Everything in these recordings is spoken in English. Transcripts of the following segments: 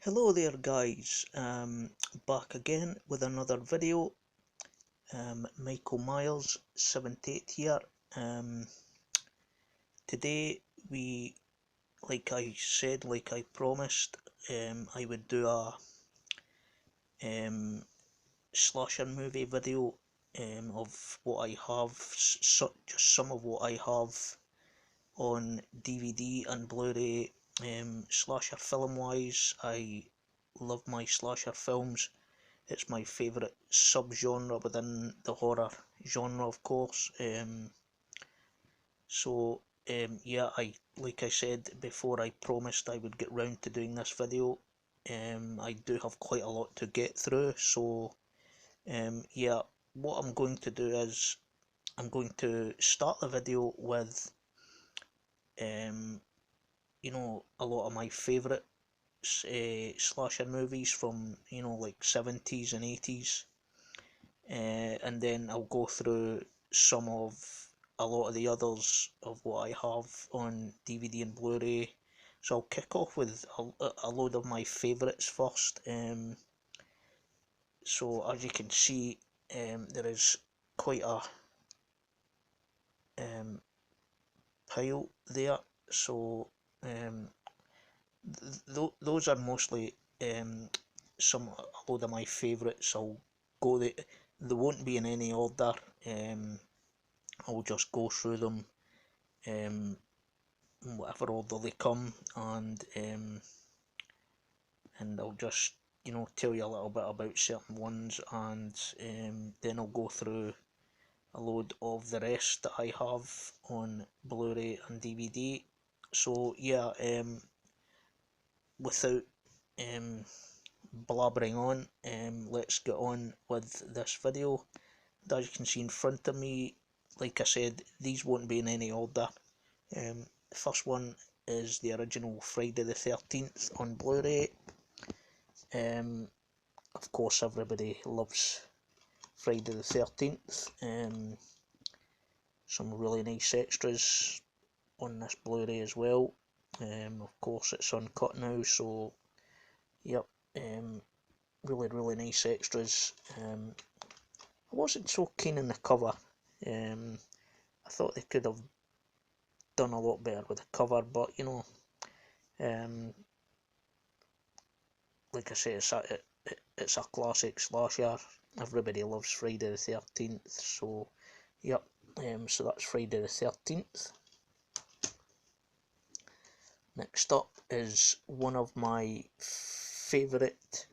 Hello there guys, back again with another video. Michael Myers 78 here. Um, Today like I promised, I would do a um, slasher movie video of what I have, just some of what I have on DVD and Blu-ray. Slasher film wise, I love my slasher films. It's my favourite subgenre within the horror genre, of course. Yeah, like I said before, I promised I would get round to doing this video. I do have quite a lot to get through, so yeah, what I'm going to do is I'm going to start the video with um, a lot of my favourite slasher movies from like 70s and 80s, and then I'll go through some of a lot of the others of what I have on DVD and Blu-ray. So I'll kick off with a load of my favourites first. So as you can see, there is quite a um, pile there. So um, those are mostly a load of my favourites. They won't be in any order. I'll just go through them um, whatever order they come, and I'll just tell you a little bit about certain ones, and then I'll go through a load of the rest that I have on Blu-ray and DVD. So yeah, without um, blabbering on, let's get on with this video. As you can see in front of me, like I said, these won't be in any order. The first one is the original Friday the 13th on Blu-ray. Of course, everybody loves Friday the 13th. Some really nice extras on this Blu-ray as well. Of course, it's uncut now, so yep. Really nice extras. I wasn't so keen on the cover. I thought they could have done a lot better with the cover, but um, like I say, it's a classic slasher. Everybody loves Friday the 13th, so yep. So that's Friday the 13th. Next up is one of my favourite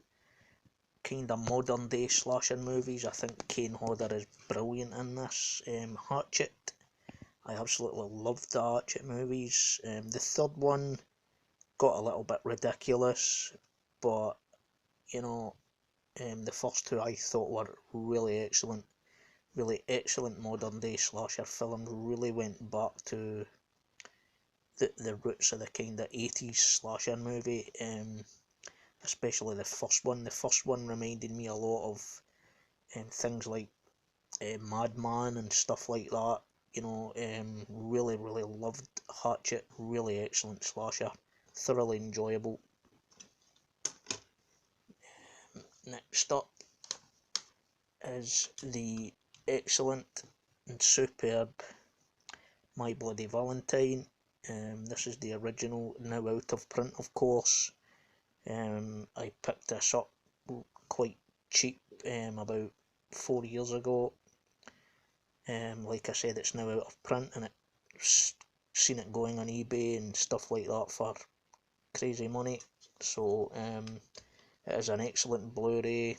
kind of modern day slasher movies. I think Kane Hodder is brilliant in this. Hatchet. I absolutely loved the Hatchet movies. The third one got a little bit ridiculous, but the first two I thought were really excellent modern day slasher films. Really went back to the roots of the kind of 80s slasher movie, especially the first one. The first one reminded me a lot of things like Madman and stuff like that. Really loved Hatchet. Really excellent slasher. Thoroughly enjoyable. Next up is the excellent and superb My Bloody Valentine. This is the original, now out of print, of course. I picked this up quite cheap about 4 years ago. Like I said, it's now out of print, and I've seen it going on eBay and stuff like that for crazy money. So it is an excellent Blu-ray. It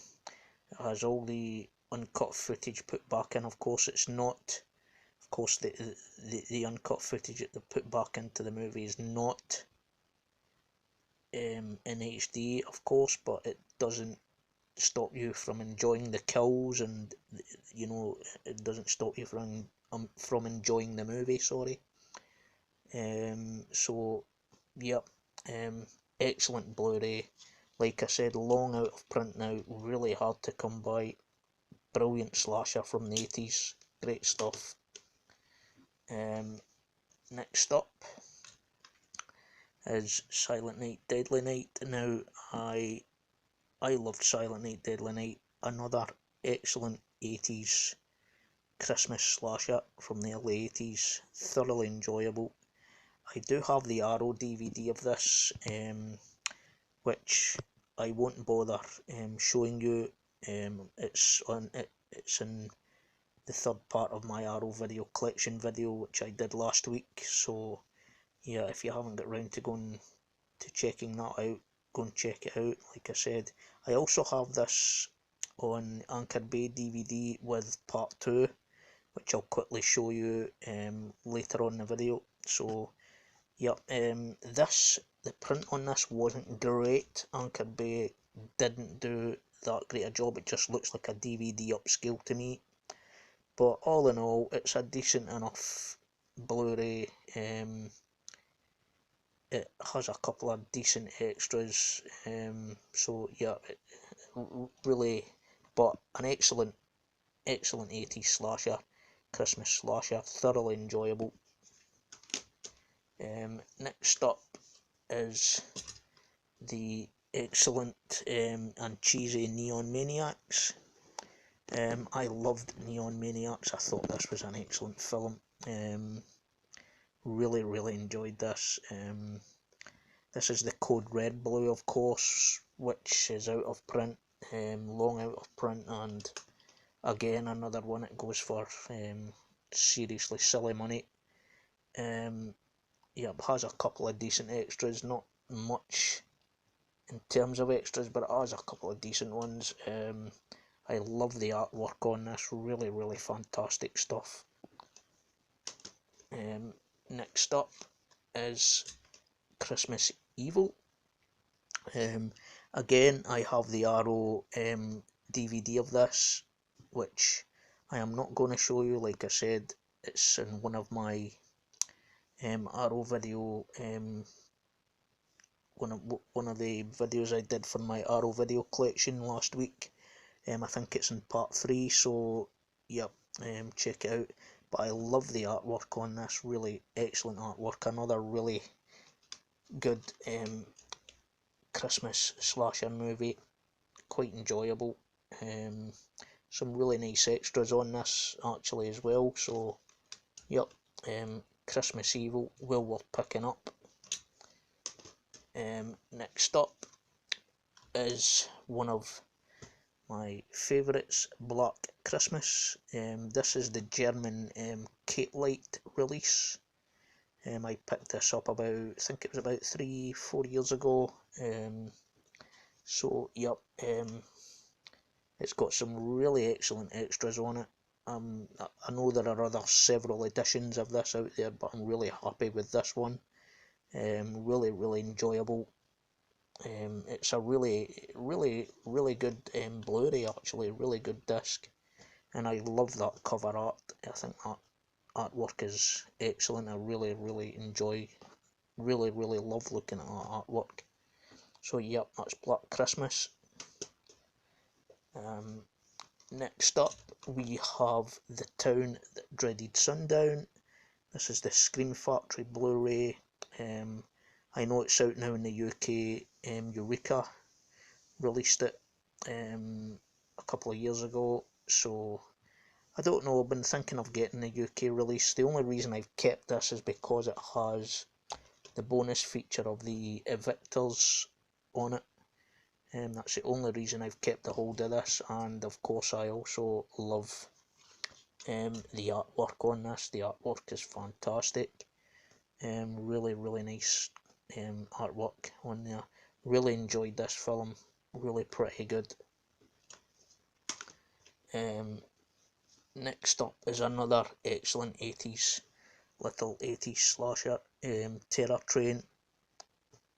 has all the uncut footage put back in. Of course, it's not. Of course, the uncut footage that they put back into the movie is not in HD, of course, but it doesn't stop you from enjoying the kills, and it doesn't stop you from enjoying the movie. Sorry. So yep. Excellent Blu-ray. Like I said, long out of print now. Really hard to come by. Brilliant slasher from the 80s. Great stuff. Next up is Silent Night, Deadly Night. Now, I loved Silent Night, Deadly Night, another excellent 80s Christmas slasher from the early 80s, thoroughly enjoyable. I do have the Arrow DVD of this, which I won't bother showing you. It's in the third part of my Arrow video collection video, which I did last week. So yeah, if you haven't got round to going to checking that out, go and check it out. Like I said, I also have this on Anchor Bay DVD with part 2, which I'll quickly show you later on in the video. So yep, the print on this wasn't great. Anchor Bay didn't do that great a job. It just looks like a DVD upscale to me. But all in all, it's a decent enough Blu-ray. It has a couple of decent extras. So yeah, really, but an excellent 80s slasher, Christmas slasher, thoroughly enjoyable. Next up is the excellent and cheesy Neon Maniacs. I loved Neon Maniacs. I thought this was an excellent film. Really enjoyed this. This is the Code Red Blue, of course, which is out of print, long out of print, and again another one that goes for seriously silly money. Yeah, it has a couple of decent extras, not much in terms of extras, but it has a couple of decent ones. I love the artwork on this, really fantastic stuff. Next up is Christmas Evil. Again, I have the Arrow DVD of this, which I am not going to show you. Like I said, it's in one of my Arrow video, one of the videos I did for my Arrow video collection last week. I think it's in part 3, so yep, check it out. But I love the artwork on this, really excellent artwork. Another really good Christmas slasher movie, quite enjoyable. Some really nice extras on this actually as well. So yep, Christmas Evil, well worth picking up. Next up is one of my favourites, Black Christmas. This is the German Kate Light release. I picked this up about, I think it was about 3-4 years ago. So yep, it's got some really excellent extras on it. I know there are several editions of this out there, but I'm really happy with this one. Really enjoyable. It's a really good Blu-ray, actually, really good disc, and I love that cover art. I think that artwork is excellent. I really enjoy, really love looking at that artwork. So yep, that's Black Christmas. Next up we have The Town That Dreaded Sundown. This is the Scream Factory Blu-ray. I know it's out now in the UK. Eureka released it a couple of years ago, so I don't know, I've been thinking of getting the UK release. The only reason I've kept this is because it has the bonus feature of the Evictors on it. That's the only reason I've kept a hold of this, and of course I also love the artwork on this. The artwork is fantastic. Really nice artwork on there. Really enjoyed this film. Really pretty good. Next up is another excellent 80s, little 80s slasher, Terror Train.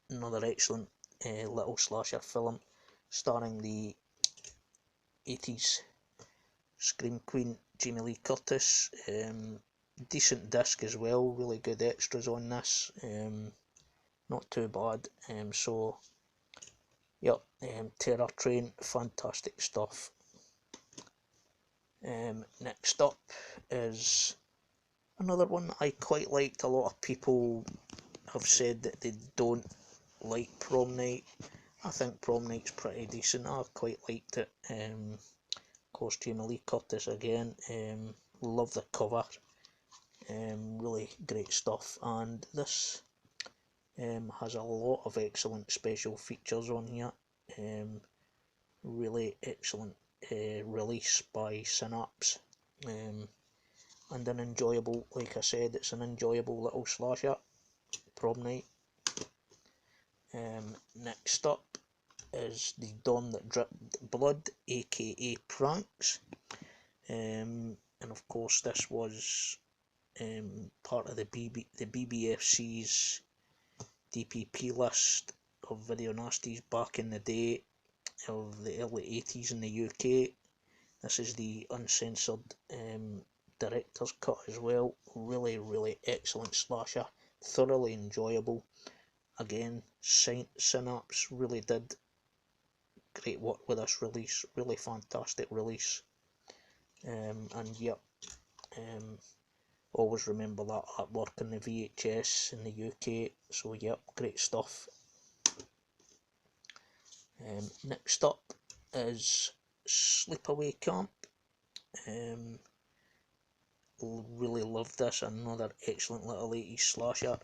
Another excellent little slasher film starring the 80s Scream Queen Jamie Lee Curtis. Decent disc as well, really good extras on this. Not too bad. So yep, Terror Train, fantastic stuff. Next up is another one I quite liked. A lot of people have said that they don't like Prom Night. I think Prom Night's pretty decent. I quite liked it. Of course, Jamie Lee Curtis again. Love the cover. Really great stuff. And this has a lot of excellent special features on here. Really excellent release by Synapse. And an enjoyable, like I said, it's an enjoyable little slasher, Prom Night. Next up is the Dawn That Dripped Blood, aka Pranks. And of course this was part of the BBFC's DPP list of video nasties back in the day of the early 80s in the UK. This is the uncensored director's cut as well. Really excellent slasher, thoroughly enjoyable. Again, Synapse really did great work with this release, really fantastic release. And yep, always remember that artwork in the VHS in the UK, so yep, great stuff. Next up is Sleepaway Camp. Really loved this, another excellent little 80s slasher.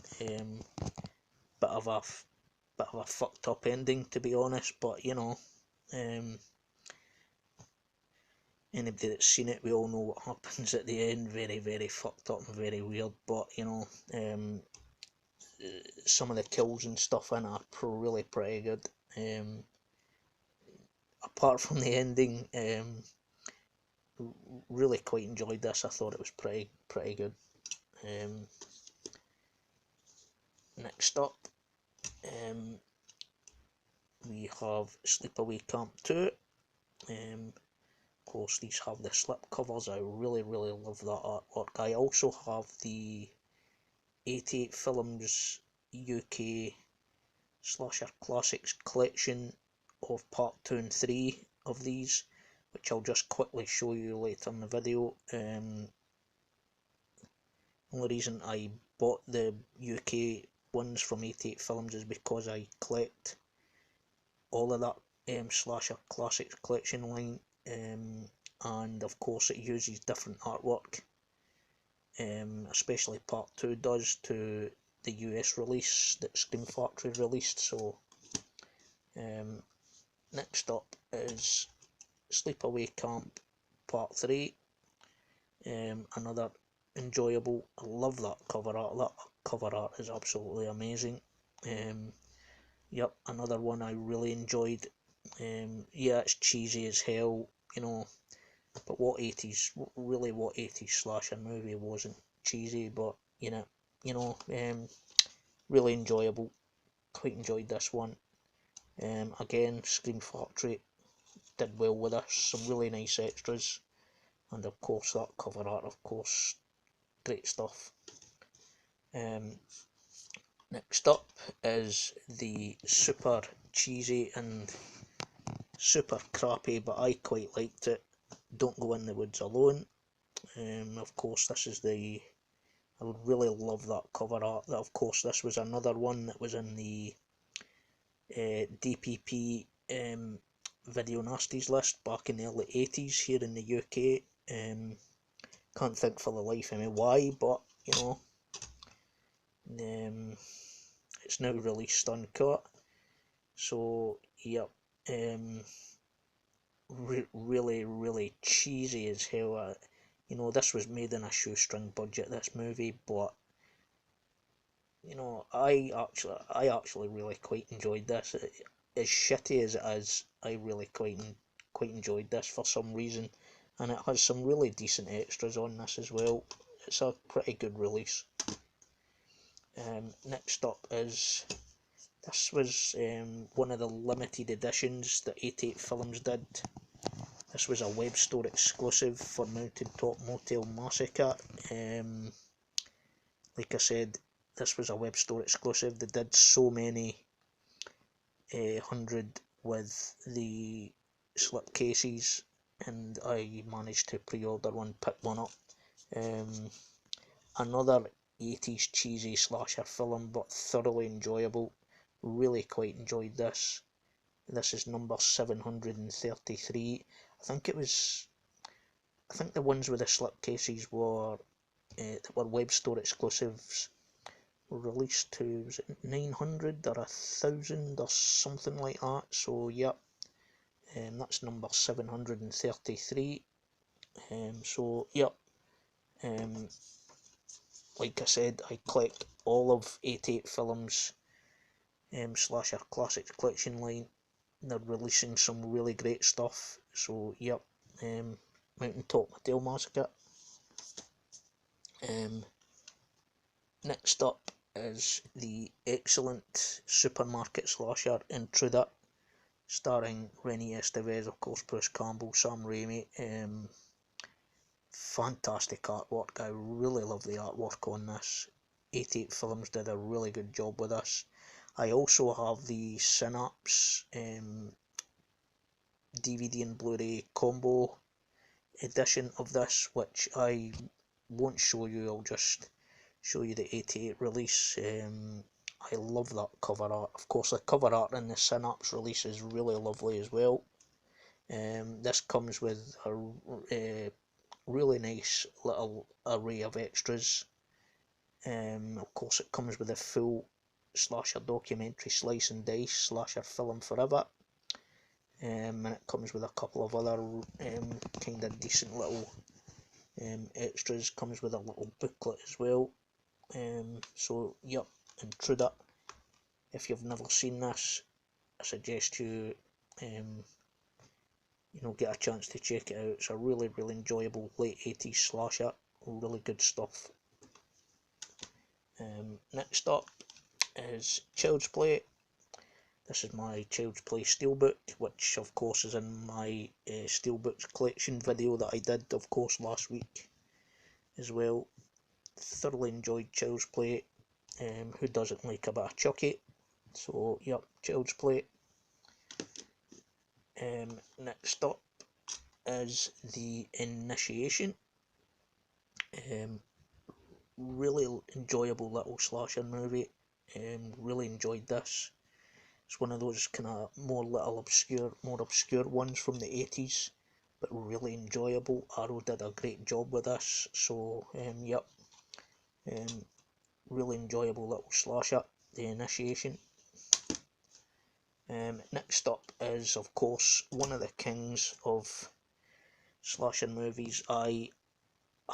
Bit of a fucked up ending, to be honest, but you know, anybody that's seen it, we all know what happens at the end. Very fucked up and very weird, but you know, some of the kills and stuff in it are really pretty good. Apart from the ending, really quite enjoyed this. I thought it was pretty good. Next up, we have Sleepaway Camp 2. Of course, these have the slip covers. I really love that artwork. I also have the 88 Films UK Slasher Classics collection of part 2 and 3 of these, which I'll just quickly show you later in the video. Only reason I bought the UK ones from 88 Films is because I collect all of that Slasher Classics collection line, and of course it uses different artwork, especially part 2 does, to the US release that Scream Factory released. So next up is Sleepaway Camp part 3. Another enjoyable. I love that cover art. That cover art is absolutely amazing. Yep, another one I really enjoyed. Yeah, it's cheesy as hell, you know, but what 80s slasher movie wasn't cheesy? But you know, really enjoyable. Quite enjoyed this one. Again, Scream Factory did well with us. Some really nice extras, and of course that cover art, of course, great stuff. Next up is the super cheesy and super crappy, but I quite liked it, Don't Go in the Woods Alone. Of course, this is I would really love that cover art. Of course, this was another one that was in the DPP Video Nasties list back in the early 80s here in the UK. Can't think for the life of me why, but you know, it's now released uncut. So yep, really cheesy as hell. You know, this was made in a shoestring budget, this movie, but you know, I actually really quite enjoyed this. As shitty as it is, I really quite enjoyed this for some reason, and it has some really decent extras on this as well. It's a pretty good release. Next up is, this was one of the limited editions that 88 Films did. This was a web store exclusive for Mountain Top Motel Massacre. Like I said, this was a web store exclusive. They did so many 100 with the slip cases, and I managed to pre-order one, pick one up. Another 80s cheesy slasher film, but thoroughly enjoyable. Really quite enjoyed this. This is number 733. I think the ones with the slipcases were web store exclusives, released to, was it 900 or 1000 or something like that. So yep, that's number 733. So yep, like I said, I collect all of 88 Films Slasher Classics collection line. They're releasing some really great stuff. So yep, Mountaintop Mattel Massacre. Next up is the excellent Supermarket Slasher Intruder, starring Rennie Estevez, of course, Bruce Campbell, Sam Raimi. Fantastic artwork. I really love the artwork on this. 88 Films did a really good job with this. I also have the Synapse DVD and Blu-ray combo edition of this, which I won't show you, I'll just show you the 88 release. I love that cover art. Of course, the cover art in the Synapse release is really lovely as well. This comes with a really nice little array of extras. Of course, it comes with a full slasher documentary, Slice and Dice, Slasher Film Forever. And it comes with a couple of other kind of decent little extras. Comes with a little booklet as well. So yep, Intruder. If you've never seen this, I suggest you get a chance to check it out. It's a really enjoyable late 80s slasher. Really good stuff. Next up is Child's Play. This is my Child's Play Steelbook, which of course is in my Steelbooks collection video that I did, of course, last week as well. Thoroughly enjoyed Child's Play. Who doesn't like a bit of Chucky? So yep, Child's Play. Next up is the Initiation. Really enjoyable little slasher movie. Really enjoyed this. It's one of those kind of more obscure ones from the 80s, but really enjoyable. Arrow did a great job with this. So yep, really enjoyable little slasher, The Initiation. Next up is, of course, one of the kings of slasher movies. I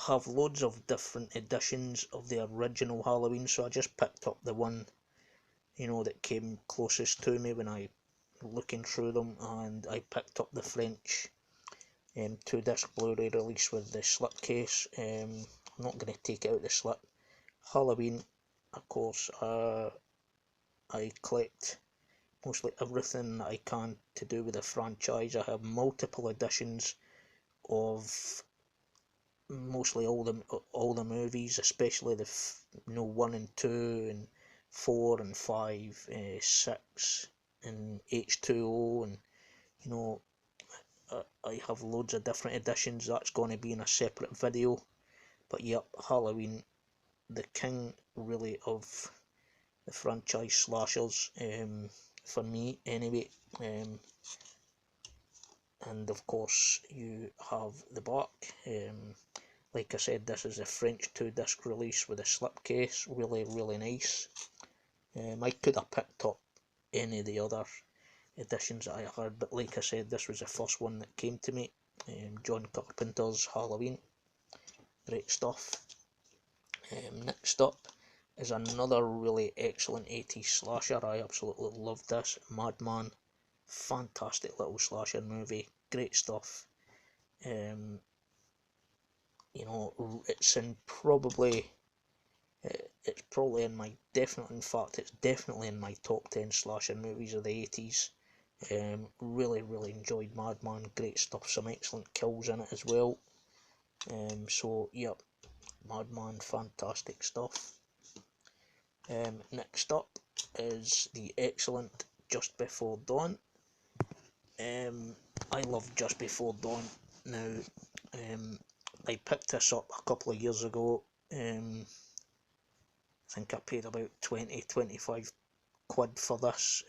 have loads of different editions of the original Halloween, so I just picked up the one that came closest to me when I looking through them, and I picked up the French 2-disc Blu-ray release with the slipcase. I'm not going to take out the slip. Halloween, of course, I collect mostly everything that I can to do with the franchise. I have multiple editions of mostly all the movies, especially the 1 and 2 and 4 and 5, 6 and H2O, and I have loads of different editions. That's going to be in a separate video. But yep, Halloween, the king really of the franchise slashers, for me anyway. And of course you have the back. Like I said, this is a French 2-disc release with a slipcase. Really nice. I could have picked up any of the other editions that I had, but like I said, this was the first one that came to me. John Carpenter's Halloween. Great stuff. Next up is another really excellent 80s slasher. I absolutely love this. Madman. Fantastic little slasher movie. Great stuff. It's probably in my it's definitely in my top 10 slasher movies of the 80s. Really enjoyed Madman. Great stuff. Some excellent kills in it as well. So yep, Madman, fantastic stuff. Next up is the excellent Just Before Dawn. I love Just Before Dawn. Now, I picked this up a couple of years ago. think I paid about 20-25 quid for this.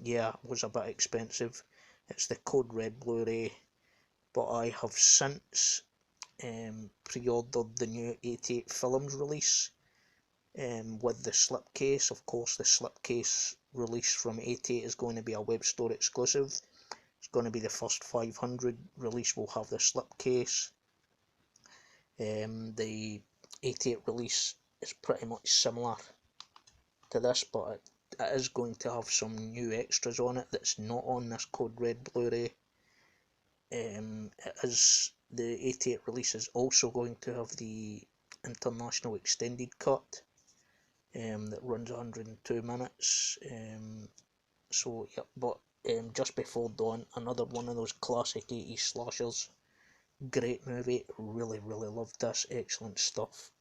Yeah, it was a bit expensive. It's the Code Red Blu-ray, but I have since pre-ordered the new 88 Films release with the slipcase. Of course, the slipcase release from 88 is going to be a web store exclusive. It's going to be the first 500 release will have the slipcase. The 88 release is pretty much similar to this, but it is going to have some new extras on it that's not on this Code Red Blu-ray. The 88 release is also going to have the international extended cut that runs 102 minutes. So yeah, but just before dawn, another one of those classic 80s slashers. Great movie, really loved this, excellent stuff.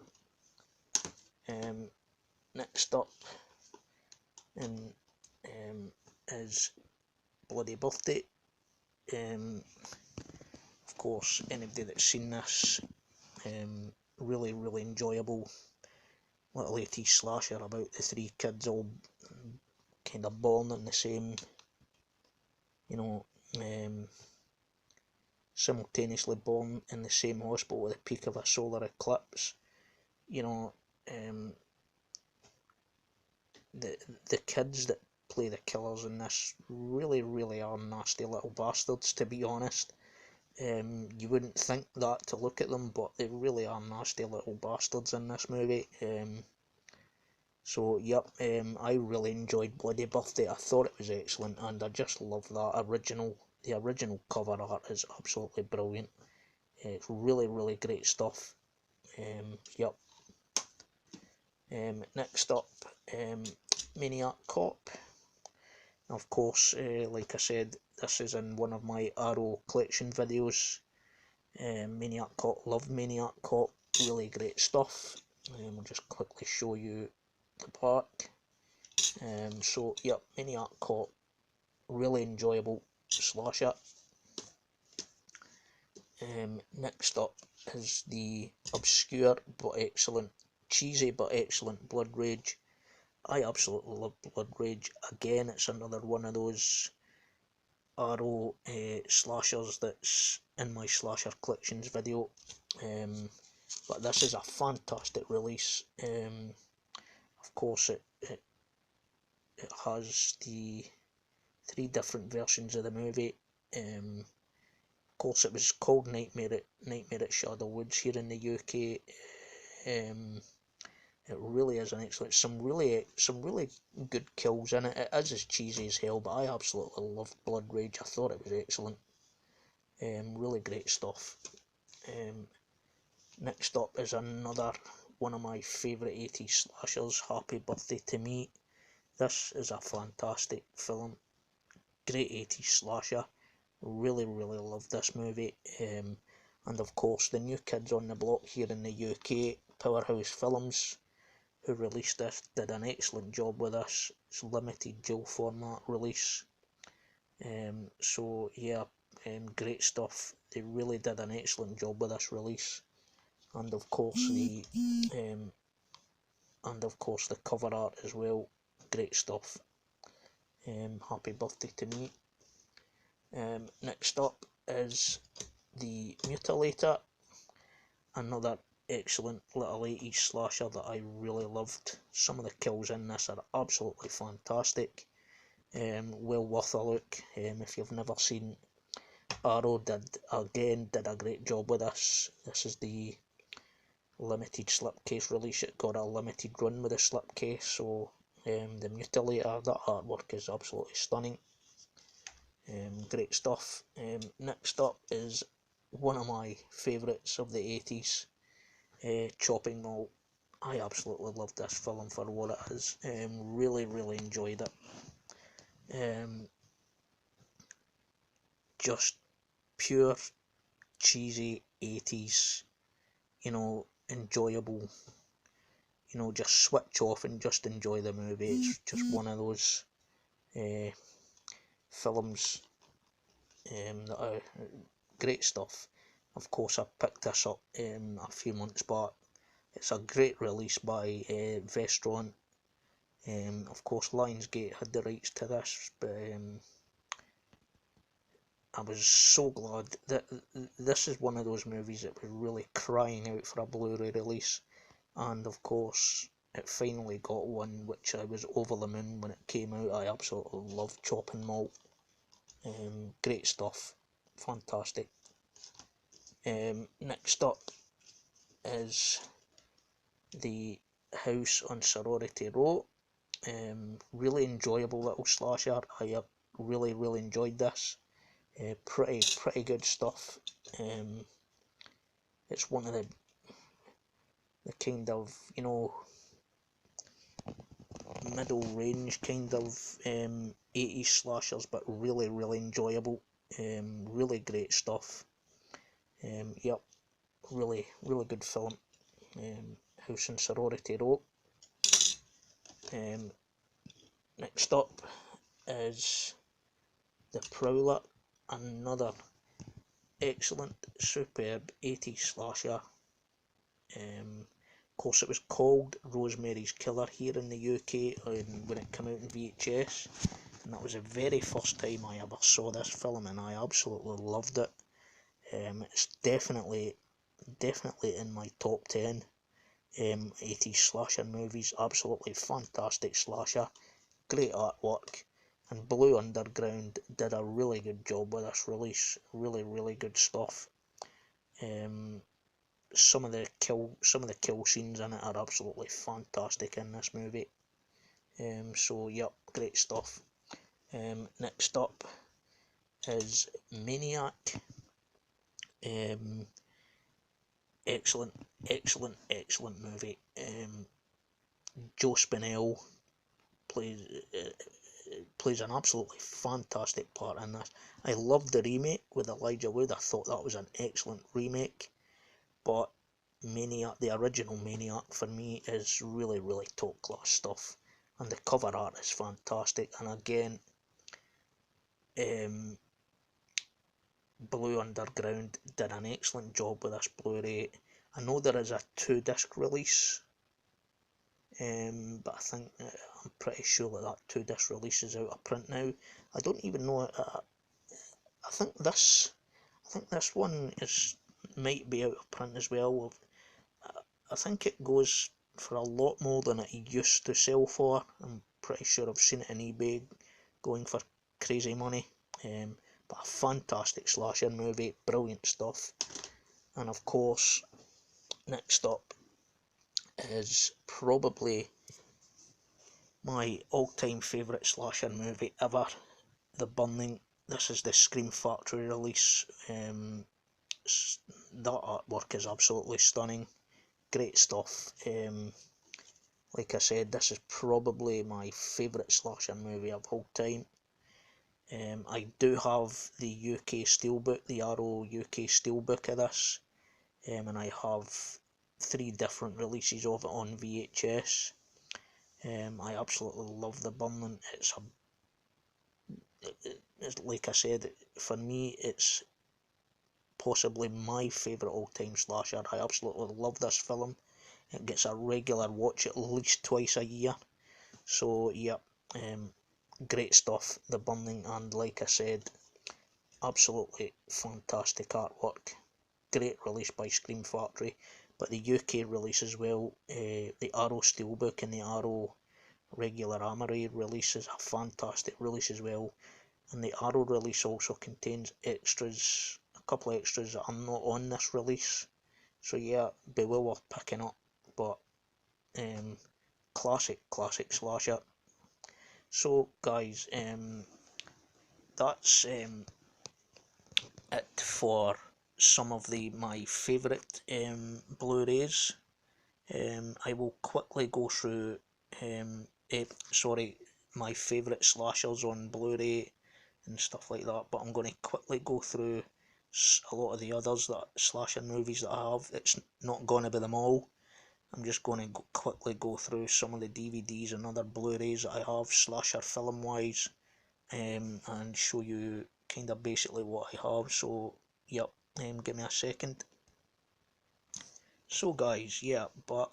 Next up is Bloody Birthday. Of course, anybody that's seen this, really enjoyable little 80s slasher about the three kids all kind of born in the same, simultaneously born in the same hospital at the peak of a solar eclipse. The kids that play the killers in this really are nasty little bastards, to be honest. You wouldn't think that to look at them, but they really are nasty little bastards in this movie. So yep, I really enjoyed Bloody Birthday. I thought it was excellent, and I just love that the original cover art is absolutely brilliant. It's really great stuff. Yep. Next up, Maniac Cop. Of course, like I said, this is in one of my Arrow collection videos. Maniac Cop, love Maniac Cop, really great stuff. I'll just quickly show you the back. So yep, Maniac Cop, really enjoyable slasher. Next up is the obscure but excellent, cheesy but excellent Blood Rage. I absolutely love Blood Rage. Again, it's another one of those Arrow slashers that's in my slasher collections video. But this is a fantastic release. Of course, it has the 3 different versions of the movie. Of course, it was called Nightmare at Shadow Woods here in the UK. It really is an excellent, some really good kills in it. It is as cheesy as hell, but I absolutely loved Blood Rage. I thought it was excellent. Really great stuff. Next up is another one of my favourite 80s slashers, Happy Birthday to Me. This is a fantastic film. Great 80s slasher. Really love this movie. And of course, the new kids on the block here in the UK, Powerhouse Films, who released this, did an excellent job with this. It's limited dual format release. So yeah, great stuff. They really did an excellent job with this release. And of course the cover art as well, great stuff. Happy Birthday to Me. Next up is The Mutilator, another excellent little 80s slasher that I really loved. Some of the kills in this are absolutely fantastic. Well worth a look. If you've never seen, Arrow did a great job with this. This is the limited slipcase release. It got a limited run with the slipcase, so The Mutilator, that artwork is absolutely stunning. Great stuff. Next up is one of my favourites of the 80s, Chopping Mall. I absolutely love this film for what it is. Really enjoyed it. Just pure cheesy 80s, enjoyable. Just switch off and just enjoy the movie. It's just one of those films that are great stuff. Of course, I picked this up a few months back. It's a great release by Vestron. Of course, Lionsgate had the rights to this, but I was so glad that this is one of those movies that was really crying out for a Blu-ray release, and of course it finally got one, which I was over the moon when it came out. I absolutely loved Chopping Malt. Great stuff, fantastic. Next up is The House on Sorority Row. Really enjoyable little slasher. I really enjoyed this. Pretty good stuff. It's one of the kind of, you know, middle range kind of 80s slashers, but really enjoyable. Really great stuff. Yep, really good film. House on Sorority Row. Next up is The Prowler, another excellent, superb 80s slasher. Of course, it was called Rosemary's Killer here in the UK when it came out in VHS, and that was the very first time I ever saw this film, and I absolutely loved it. It's definitely in my top 10 80s slasher movies. Absolutely fantastic slasher, great artwork, and Blue Underground did a really good job with this release. Really good stuff. Some of the kill scenes in it are absolutely fantastic in this movie. So yep, great stuff. Next up is Maniac. Excellent movie. Joe Spinell plays an absolutely fantastic part in this. I loved the remake with Elijah Wood. I thought that was an excellent remake, but Maniac, the original Maniac, for me is really top class stuff, and the cover art is fantastic. And again, Blue Underground did an excellent job with this Blu-ray. I know there is a 2-disc release, but I'm pretty sure that 2-disc release is out of print now. I don't even know. I think this one might be out of print as well. I think it goes for a lot more than it used to sell for. I'm pretty sure I've seen it on eBay going for crazy money. But a fantastic slasher movie, brilliant stuff. And of course, next up is probably my all-time favourite slasher movie ever, The Burning. This is the Scream Factory release. That artwork is absolutely stunning. Great stuff. Like I said, this is probably my favourite slasher movie of all time. I do have the UK steelbook, the Arrow UK steelbook of this, and I have 3 different releases of it on VHS. I absolutely love The Burning. It's like I said, for me, it's possibly my favourite all-time slasher. I absolutely love this film. It gets a regular watch at least twice a year. So yeah, great stuff, The Burning, and like I said, absolutely fantastic artwork. Great release by Scream Factory, but the UK release as well, the Arrow Steelbook and the Arrow regular Armory release is a fantastic release as well, and the Arrow release also contains extras, a couple of extras that are not on this release, so yeah, be well worth picking up. But classic slasher. So guys, that's it for some of my favourite Blu-rays. I will quickly go through my favourite slashers on Blu-ray and stuff like that, but I'm going to quickly go through a lot of the others, that slasher movies that I have. It's not going to be them all. I'm just going to quickly go through some of the DVDs and other Blu-rays that I have slasher film wise, and show you kind of basically what I have. So yep, give me a second. So guys, yeah, but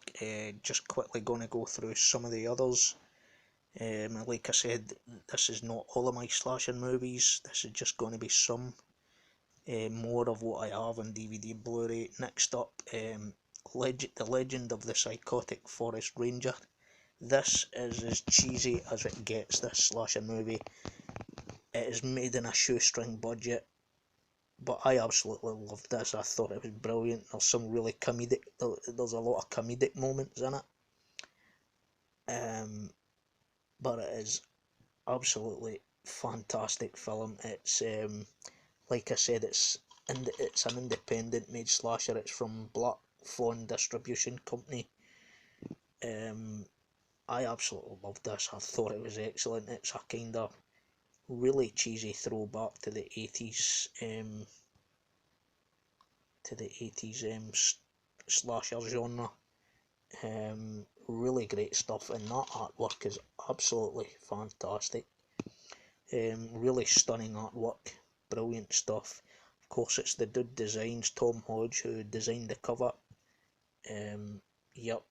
just quickly going to go through some of the others. Like I said, this is not all of my slasher movies. This is just going to be some more of what I have on DVD and Blu-ray. Next up, The Legend of the Psychotic Forest Ranger. This is as cheesy as it gets, this slasher movie. It is made in a shoestring budget, but I absolutely loved this. I thought it was brilliant. There's some really comedic, there's a lot of comedic moments in it. But it is absolutely fantastic film. It's like I said, it's an independent made slasher. It's from Black Fawn Distribution Company. I absolutely loved this. I thought it was excellent. It's a kind of really cheesy throwback to the 80s, slasher genre. Really great stuff, and that artwork is absolutely fantastic. Really stunning artwork, brilliant stuff. Of course, it's the dude designs, Tom Hodge, who designed the cover. Yep.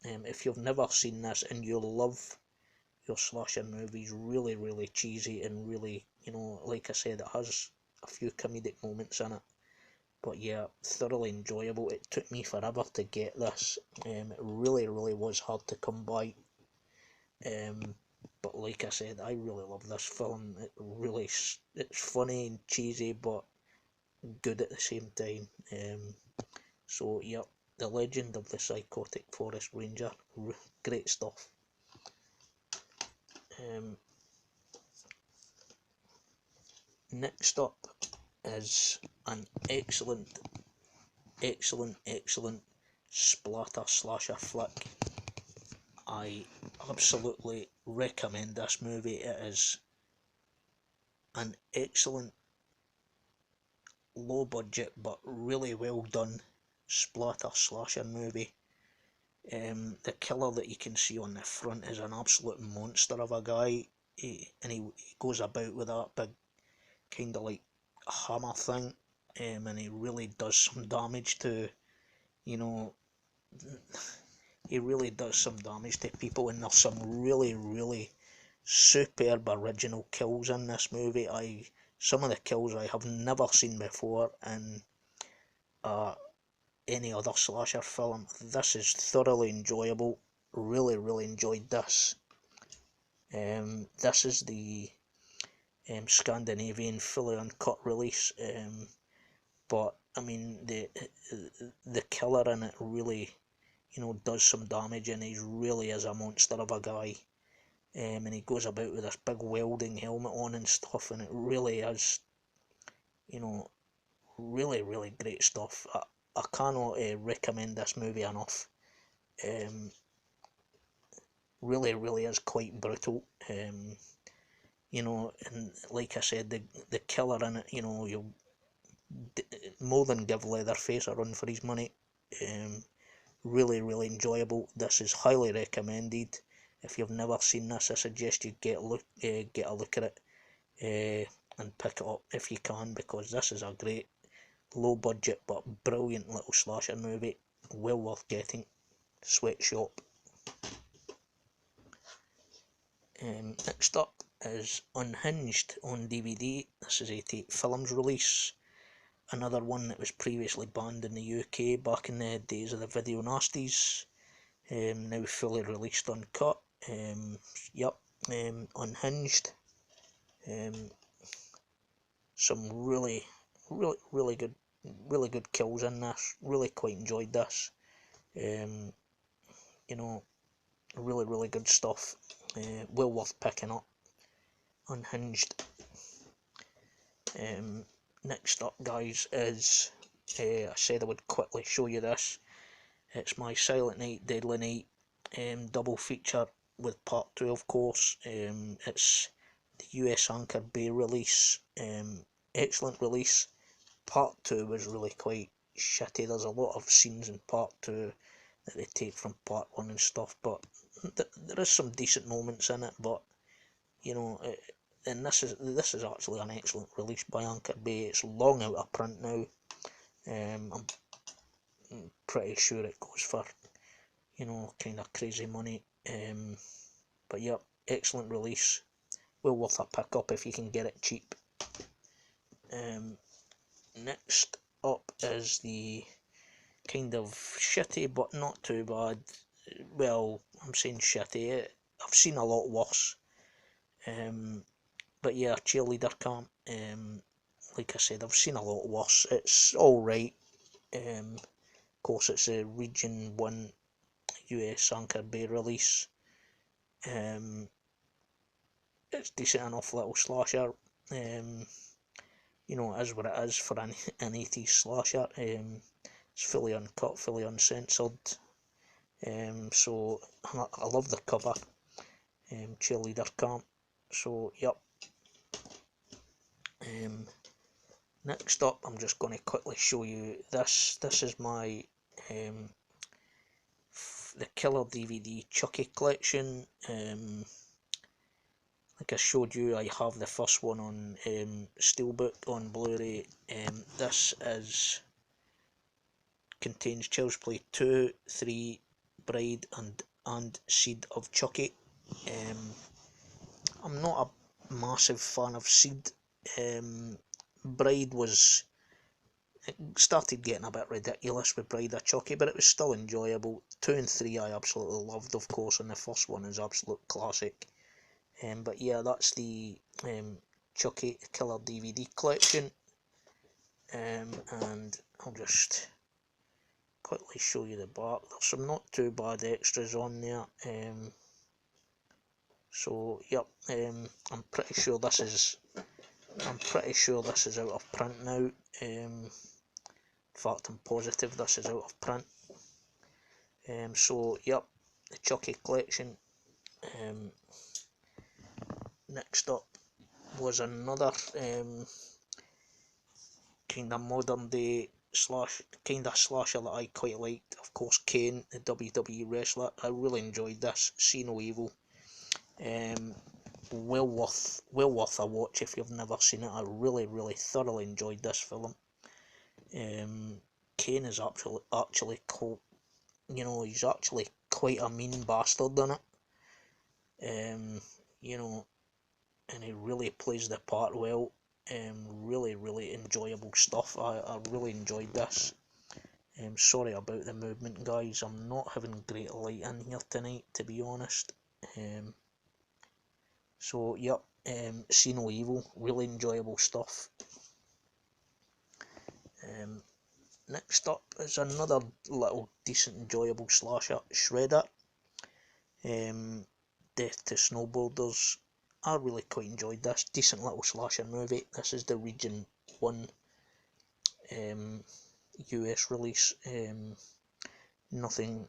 If you've never seen this and you love your slasher movies, really, really cheesy and really, like I said, it has a few comedic moments in it. But yeah, thoroughly enjoyable. It took me forever to get this. It really, really was hard to come by. But like I said, I really love this film. It's funny and cheesy, but good at the same time. So yep, The Legend of the Psychotic Forest Ranger, great stuff. Next up is an excellent splatter slasher flick. I absolutely recommend this movie. It is an excellent low budget but really well done splatter slasher movie. The killer that you can see on the front is an absolute monster of a guy, and he goes about with that big kind of like hammer thing, and he really does some damage to, you know, he really does some damage to people, and there's some really, really superb original kills in this movie. Some of the kills I have never seen before in any other slasher film. This is thoroughly enjoyable. Really, really enjoyed this. This is the Scandinavian fully uncut release, but I mean the killer in it really, does some damage, and he really is a monster of a guy. And he goes about with this big welding helmet on and stuff, and it really is, really, really great stuff. I cannot recommend this movie enough. Really, really is quite brutal. And like I said, the killer in it, you'll more than give Leatherface a run for his money. Really, really enjoyable. This is highly recommended. If you've never seen this, I suggest you get a look at it, and pick it up if you can, because this is a great low budget but brilliant little slasher movie, well worth getting. Sweatshop. Next up is Unhinged on DVD. This is 88 Films release. Another one that was previously banned in the UK back in the days of the video nasties. Now fully released uncut. Yep. Unhinged. Some really, really, really good kills in this. Really quite enjoyed this. Really, really good stuff. Well worth picking up. Unhinged. Next up, guys, is I said I would quickly show you this. It's my Silent Night, Deadly Night double feature with part 2, of course. It's the US Anchor Bay release. Excellent release. Part 2 was really quite shitty. There's a lot of scenes in part 2 that they take from part 1 and stuff, but there is some decent moments in it. But and this is actually an excellent release by Anchor Bay. It's long out of print now. I'm pretty sure it goes for, you know, kind of crazy money. But yeah, excellent release, well worth a pick up if you can get it cheap. Next up is the kind of shitty but not too bad, well, I'm saying shitty, I've seen a lot worse, but yeah, Cheerleader Camp, like I said, I've seen a lot worse. It's alright. Of course, it's a Region 1 US Anchor Bay release. It's decent enough little slasher. You know, it is what it is for an 80s slasher. It's fully uncut, fully uncensored. So I love the cover. Cheerleader Camp. So yep. Next up, I'm just going to quickly show you this. This is my the Killer DVD Chucky collection. Like I showed you, I have the first one on Steelbook on Blu-ray. This contains Child's Play 2, 3, Bride and Seed of Chucky. I'm not a massive fan of Seed. Bride was, it started getting a bit ridiculous with Bride of Chucky, but it was still enjoyable. 2 and 3 I absolutely loved, of course, and the first one is absolute classic. But yeah, that's the Chucky Killer DVD collection. And I'll just quickly show you the back. There's some not too bad extras on there. So yep, I'm pretty sure this is out of print now. In fact, I'm positive this is out of print. So yep, the Chucky collection. Next up was another kind of modern day slasher that I quite liked. Of course, Kane, the WWE wrestler. I really enjoyed this. See No Evil. Well worth a watch if you've never seen it. I really thoroughly enjoyed this film. Kane is actually cool. You know, he's actually quite a mean bastard in it. You know, and he really plays the part well. Really enjoyable stuff. I really enjoyed this. Sorry about the movement, guys. I'm not having great light in here tonight, to be honest. So yep, See No Evil, really enjoyable stuff. Next up is another little decent enjoyable slasher, Shredder. Death to Snowboarders. I really quite enjoyed this. Decent little slasher movie. This is the Region 1 US release. Nothing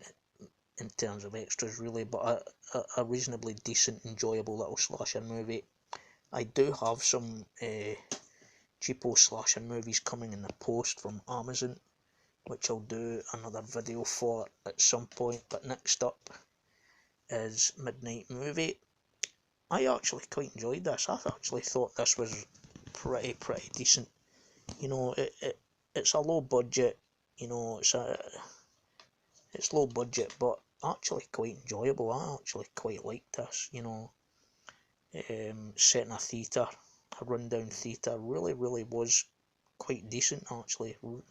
in terms of extras really, but a reasonably decent, enjoyable little slasher movie. I do have some cheapo slasher movies coming in the post from Amazon, which I'll do another video for at some point. But next up is Midnight Movie. I actually quite enjoyed this. I actually thought this was pretty decent. You know, it's a low budget. You know, it's low budget, but actually quite enjoyable. I actually quite liked this. You know, set in a theatre, a rundown theatre, really was quite decent actually. Like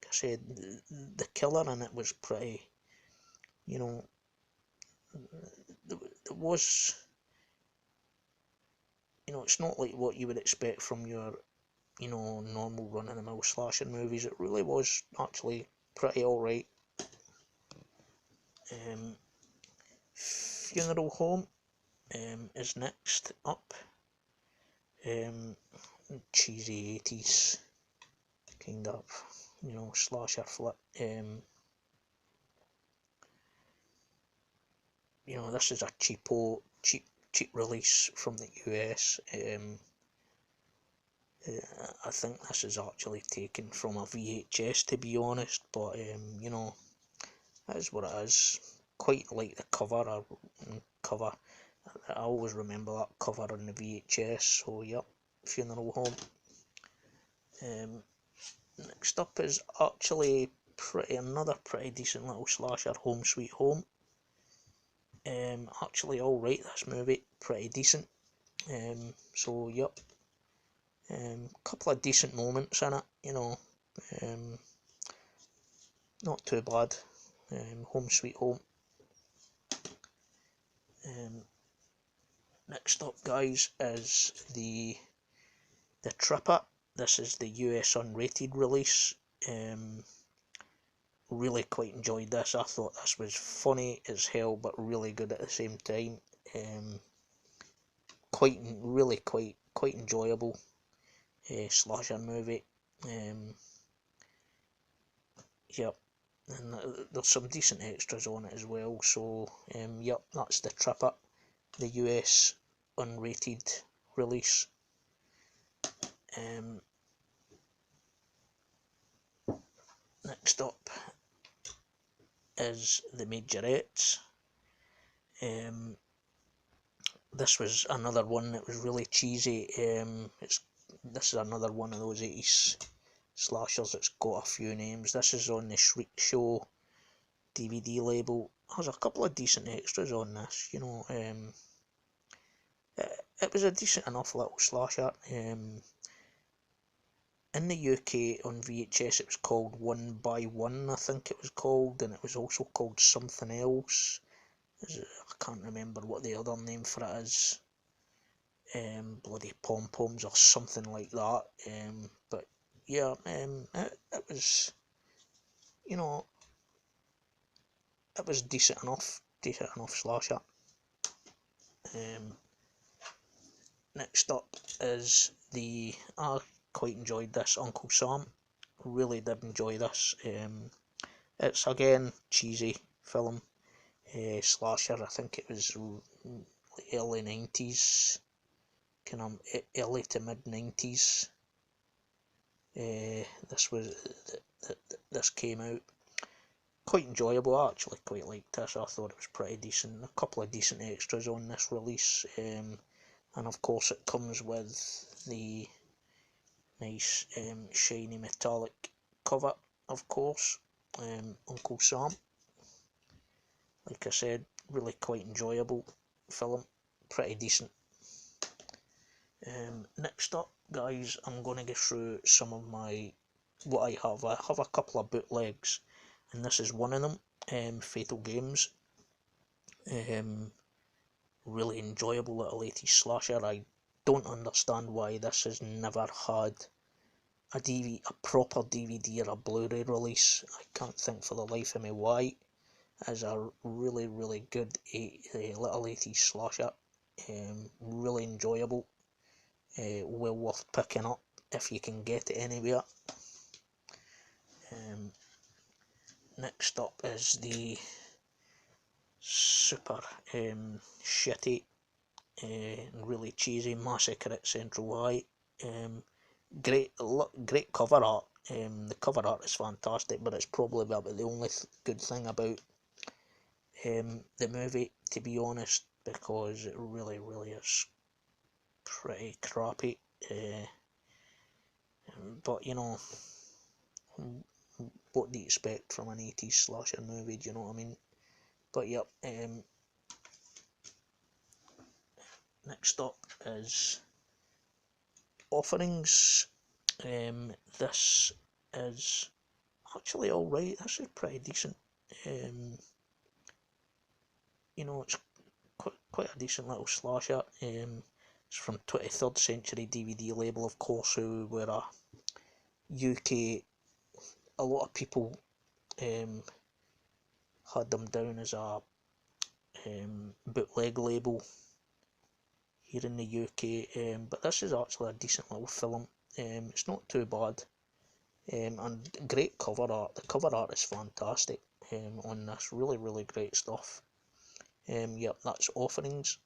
I said, the killer in it was pretty. You know, there was. You know, it's not like what you would expect from your, you know, normal run-of-the-mill slasher movies. It really was actually pretty alright. Funeral Home is next up. Cheesy 80s kind of, you know, slasher flick. You know, this is a cheap release from the US. I think this is actually taken from a VHS, to be honest, but you know, that is what it is. Quite like the cover. I always remember that cover on the VHS. So yep, Funeral Home. Next up is actually another pretty decent little slasher, Home Sweet Home. Actually alright, this movie, pretty decent. So yep, couple of decent moments in it, you know, not too bad. Home Sweet Home. Next up, guys, is the Tripper. This is the US unrated release. Really quite enjoyed this. I thought this was funny as hell, but really good at the same time. Really quite enjoyable slasher movie. Yep, and there's some decent extras on it as well. So yep, that's the Tripper, the US unrated release. Next up is the Majorettes. This was another one that was really cheesy. This is another one of those 80s slashers that's got a few names. This is on the Shriek Show DVD label. There's a couple of decent extras on this, you know. It was a decent enough little slasher. In the UK on VHS it was called One by One, I think it was called, and it was also called something else. I can't remember what the other name for it is. Bloody Pom-Poms or something like that. But yeah, it was, you know, it was decent enough slasher. Next up is I quite enjoyed this, Uncle Sam. Really did enjoy this. It's again cheesy film, slasher. I think it was early 90s, kind of early to mid 90s. This came out. Quite enjoyable. I actually quite liked this. I thought it was pretty decent. A couple of decent extras on this release, and of course it comes with the nice shiny metallic cover, of course. Uncle Sam, like I said, really quite enjoyable film, pretty decent. Next up, guys, I'm going to go through some of what I have. I have a couple of bootlegs, and this is one of them, Fatal Games. Really enjoyable little 80s slasher. I don't understand why this has never had a proper DVD or a Blu-ray release. I can't think for the life of me why. It is a really good little 80s slasher. Really enjoyable. Well worth picking up if you can get it anywhere. Next up is the super shitty and really cheesy Massacre at Central High. Great cover art. The cover art is fantastic, but it's probably about the only good thing about the movie, to be honest, because it really is pretty crappy. But you know, what do you expect from an 80s slasher movie? Do you know what I mean? But yep. Next up is Offerings. This is actually alright. This is pretty decent. You know, it's quite a decent little slasher. It's from 23rd Century DVD label, of course, who were a UK. A lot of people had them down as a bootleg label here in the UK, but this is actually a decent little film. It's not too bad, and great cover art. The cover art is fantastic on this. Really great stuff. Yep, that's Offerings.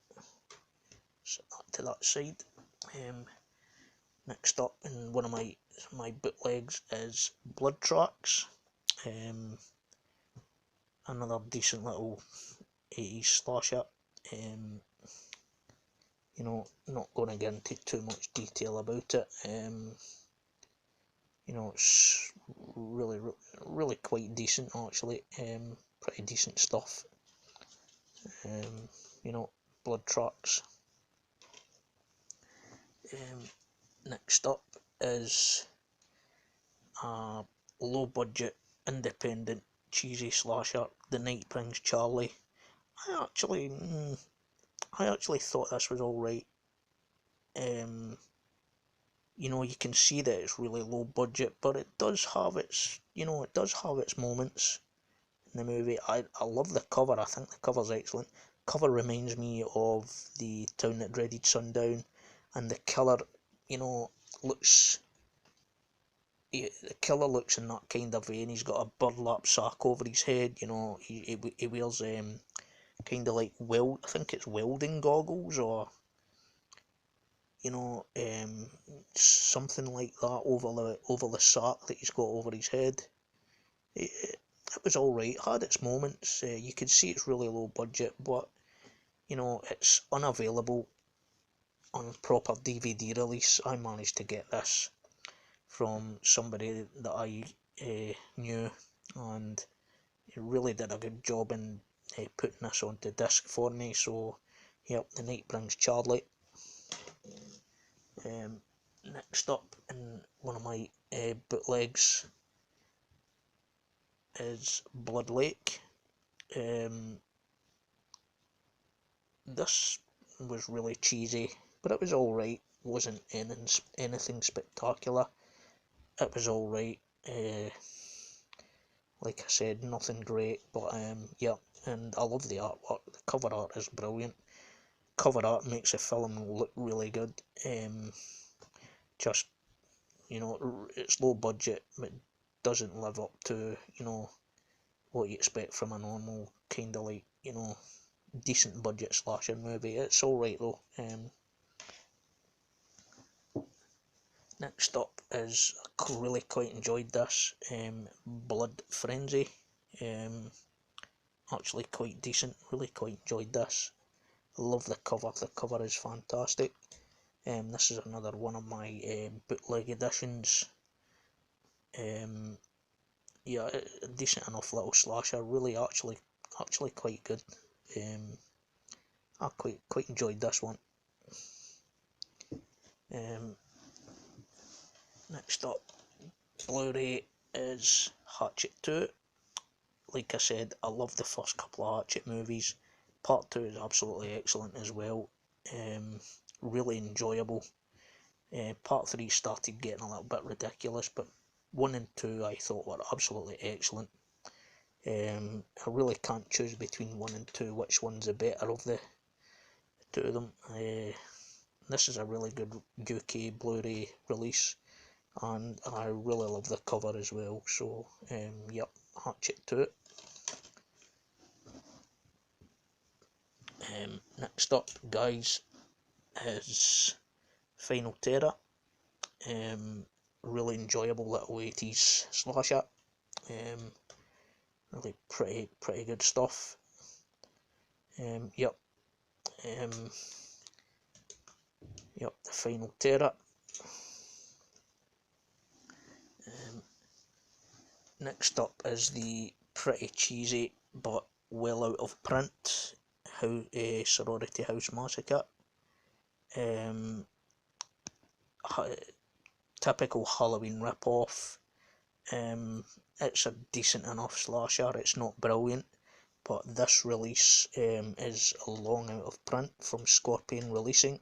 Set that to that side. Next up, in one of my bootlegs, is Blood Tracks. Another decent little 80s slasher. You know, not going to get into too much detail about it. You know, it's really quite decent actually. Pretty decent stuff. You know, blood tracks. Next up is a low budget, independent, cheesy slasher, The Night Brings Charlie. I actually thought this was alright. You know, you can see that it's really low budget, but it does have its, moments in the movie. I love the cover. I think the cover's excellent. Cover reminds me of The Town That Dreaded Sundown, and the killer, looks. The killer looks in that kind of vein. He's got a burlap sack over his head. He wears kind of like I think it's welding goggles, or something like that over the sack that he's got over his head. It was alright. It had its moments. You could see it's really low budget, but it's unavailable on proper DVD release. I managed to get this from somebody that I knew, and he really did a good job in putting this onto disc for me. So, yep, The Night Brings Charlie. Next up in one of my bootlegs is Blood Lake. This was really cheesy, but it was alright. Wasn't anything spectacular. It was alright. Like I said, nothing great, but yeah, and I love the artwork. The cover art is brilliant. Cover art makes the film look really good. Just, it's low budget, but doesn't live up to, what you expect from a normal kind of like, decent budget slasher movie. It's alright though. Next up is, I really quite enjoyed this, Blood Frenzy. Actually quite decent, really quite enjoyed this. I love the cover is fantastic. This is another one of my bootleg editions. Yeah, a decent enough little slasher, really actually quite good. I quite enjoyed this one. Next up, Blu-ray, is Hatchet 2. Like I said, I love the first couple of Hatchet movies. Part 2 is absolutely excellent as well. Really enjoyable. Part 3 started getting a little bit ridiculous, but 1 and 2 I thought were absolutely excellent. I really can't choose between 1 and 2 which one's the better of the two of them. This is a really good UK Blu-ray release, and I really love the cover as well. So yep, Hatchet 2. Next up, guys, is Final Terror. Really enjoyable little 80s slasher. Really pretty good stuff. Yep, the Final Terror. Next up is the pretty cheesy but well out of print Sorority House Massacre. Typical Halloween rip-off. It's a decent enough slasher. It's not brilliant, but this release is long out of print from Scorpion Releasing.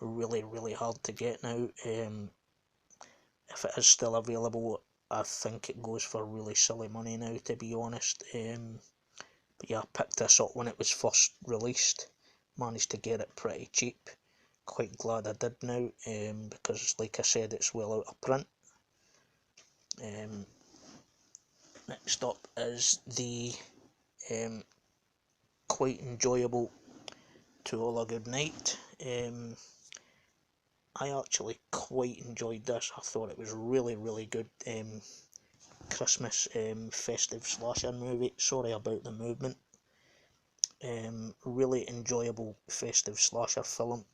Really hard to get now. If it is still available, I think it goes for really silly money now, to be honest. But yeah, I picked this up when it was first released. Managed to get it pretty cheap. Quite glad I did now, because like I said, it's well out of print. Next up is the quite enjoyable To All a Good Night. I actually quite enjoyed this. I thought it was really good. Christmas festive slasher movie. Sorry about the movement. Really enjoyable festive slasher film.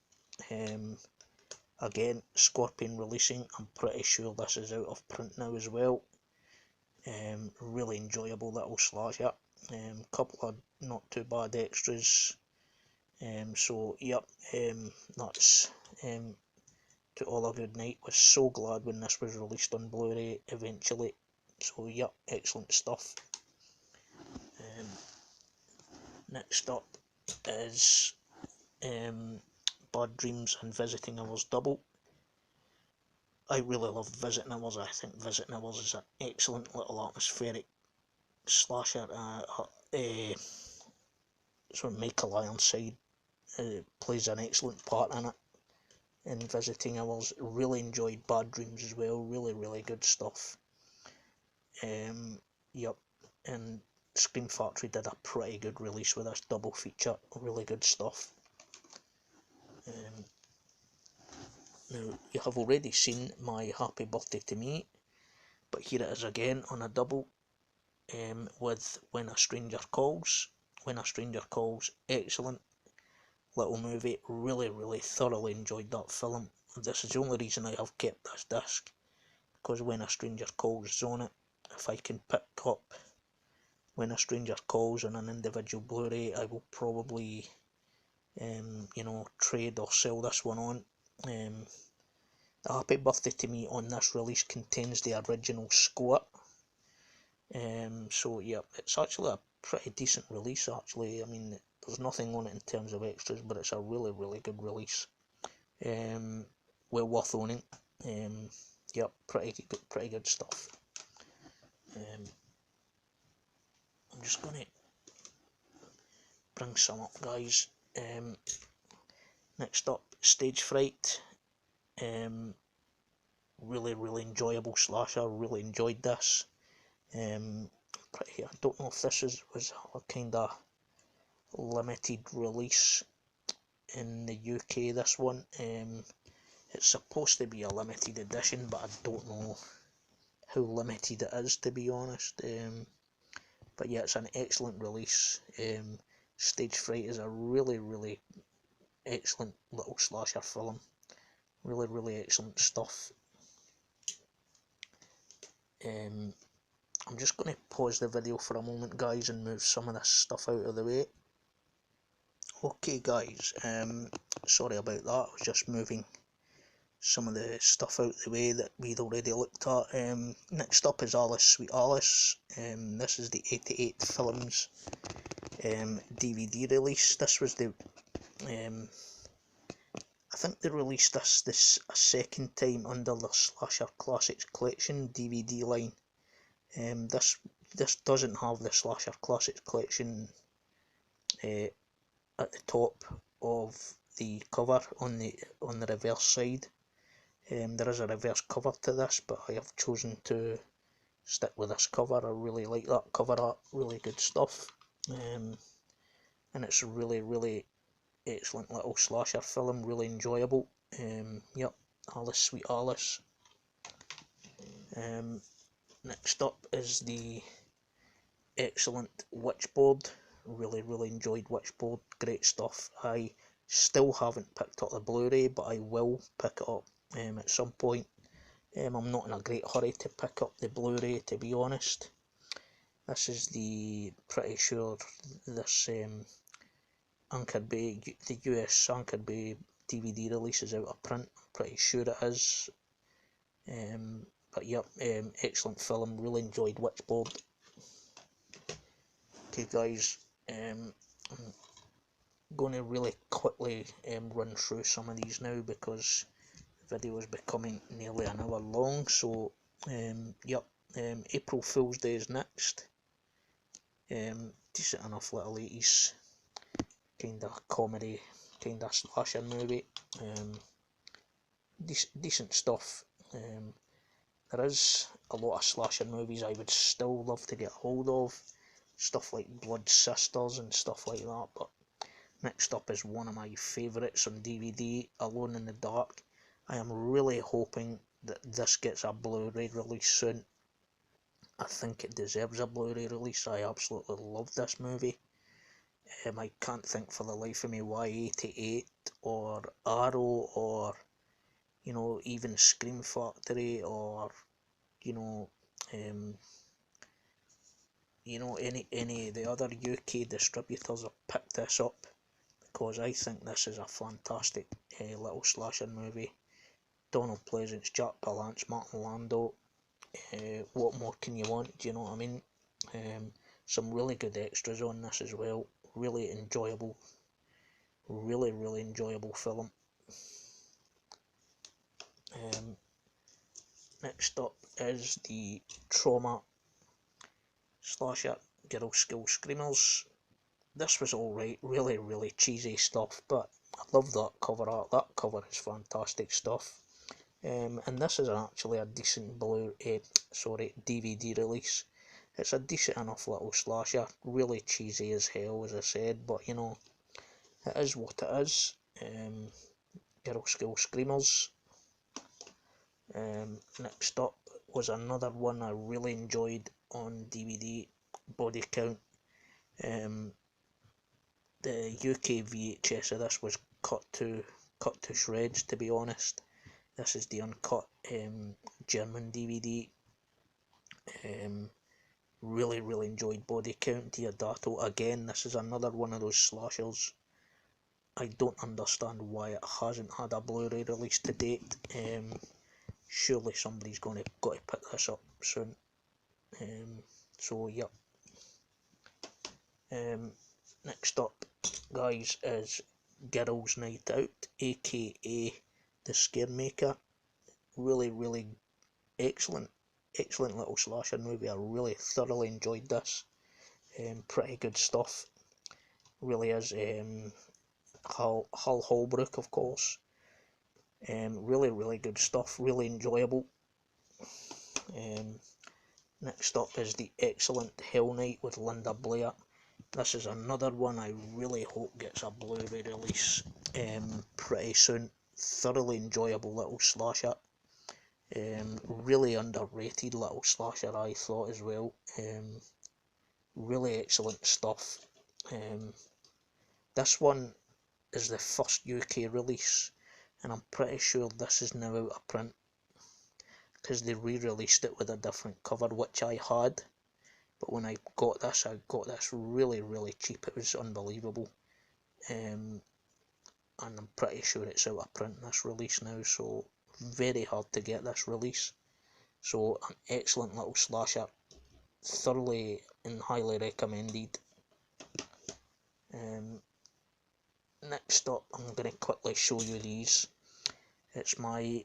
Again, Scorpion Releasing. I'm pretty sure this is out of print now as well. Really enjoyable little slasher. Couple of not too bad extras. So yep, that's To All a Good Night. Was so glad when this was released on Blu-ray eventually. So yep, excellent stuff. Next up is Bad Dreams and Visiting Hours Double. I really love Visiting Hours. I think Visiting Hours is an excellent little atmospheric slasher. Sort of Michael Ironside plays an excellent part in it. In Visiting Hours, really enjoyed Bad Dreams as well. Really good stuff. Yep, and Scream Factory did a pretty good release with this double feature. Really good stuff. Now, you have already seen my Happy Birthday to Me, but here it is again on a double with When a Stranger Calls. When a Stranger Calls, excellent little movie. Really thoroughly enjoyed that film. This is the only reason I have kept this disc, because When a Stranger Calls is on it. If I can pick up When a Stranger Calls on an individual Blu-ray, I will probably trade or sell this one on. The Happy Birthday to Me on this release contains the original score. So yeah, it's actually a pretty decent release actually. I mean, there's nothing on it in terms of extras, but it's a really good release. Well worth owning. Yeah, pretty good stuff. I'm just gonna bring some up, guys. Next up, Stage Fright. Really enjoyable slasher. Really enjoyed this. I don't know if this was a kind of limited release in the UK. This one, it's supposed to be a limited edition, but I don't know how limited it is, to be honest. But yeah, it's an excellent release. Stage Fright is a really excellent little slasher film. Really excellent stuff. I'm just going to pause the video for a moment, guys, and move some of this stuff out of the way. Okay, guys, sorry about that. I was just moving some of the stuff out the way that we'd already looked at. Next up is Alice Sweet Alice. This is the 88 Films DVD release. This was the I think they released this a second time under the Slasher Classics Collection DVD line. This doesn't have the Slasher Classics Collection at the top of the cover on the reverse side. There is a reverse cover to this, but I have chosen to stick with this cover. I really like that cover art. Really good stuff. And it's really excellent little slasher film. Really enjoyable. Yep, Alice Sweet Alice. Next up is the excellent Witchboard. Really enjoyed Witchboard. Great stuff. I still haven't picked up the Blu-ray, but I will pick it up at some point. I'm not in a great hurry to pick up the Blu-ray, to be honest. This is pretty sure this Anchored Bay, the US Anchored Bay DVD release is out of print. I'm pretty sure it is. But yep, excellent film. Really enjoyed Witchboard. Okay, guys, I'm going to really quickly run through some of these now, because the video is becoming nearly an hour long. So yep, April Fool's Day is next. Decent enough little 80s kind of comedy, kind of slasher movie. Decent stuff. There is a lot of slasher movies I would still love to get hold of, stuff like Blood Sisters and stuff like that, but next up is one of my favourites on DVD, Alone in the Dark. I am really hoping that this gets a Blu-ray release soon. I think it deserves a Blu-ray release. I absolutely love this movie. I can't think for the life of me why 88 or Arrow or even Scream Factory or you know, any of the other UK distributors have picked this up, because I think this is a fantastic little slasher movie. Donald Pleasance, Jack Palance, Martin Landau. What more can you want? Do you know what I mean? Some really good extras on this as well. Really enjoyable. Really enjoyable film. Next up is the Trauma slasher Girl School Screamers. This was alright, really cheesy stuff, but I love that cover art. That cover is fantastic stuff. And this is actually a decent DVD release. It's a decent enough little slasher, really cheesy as hell, as I said, but you know, it is what it is. Girl School Screamers. Next up was another one I really enjoyed on DVD, Body Count. The UK VHS of this was cut to shreds, to be honest. This is the uncut German DVD. Really enjoyed Body Count, Diodato. Again, this is another one of those slashers. I don't understand why it hasn't had a Blu-ray release to date. Surely somebody's got to pick this up soon. So yep. Next up, guys, is Girls' Night Out, aka The Scaremaker. Really excellent little slasher movie. I really thoroughly enjoyed this. Pretty good stuff. Really is. Hull Holbrook, of course. Really good stuff. Really enjoyable. Next up is the excellent Hell Night with Linda Blair. This is another one I really hope gets a Blu-ray release pretty soon. Thoroughly enjoyable little slasher. Really underrated little slasher, I thought, as well. Really excellent stuff. This one is the first UK release, and I'm pretty sure this is now out of print, because they re-released it with a different cover, which I had. But when I got this really cheap. It was unbelievable. And I'm pretty sure it's out of print, this release now, so very hard to get this release. So an excellent little slasher, thoroughly and highly recommended. Next up, I'm going to quickly show you these. It's my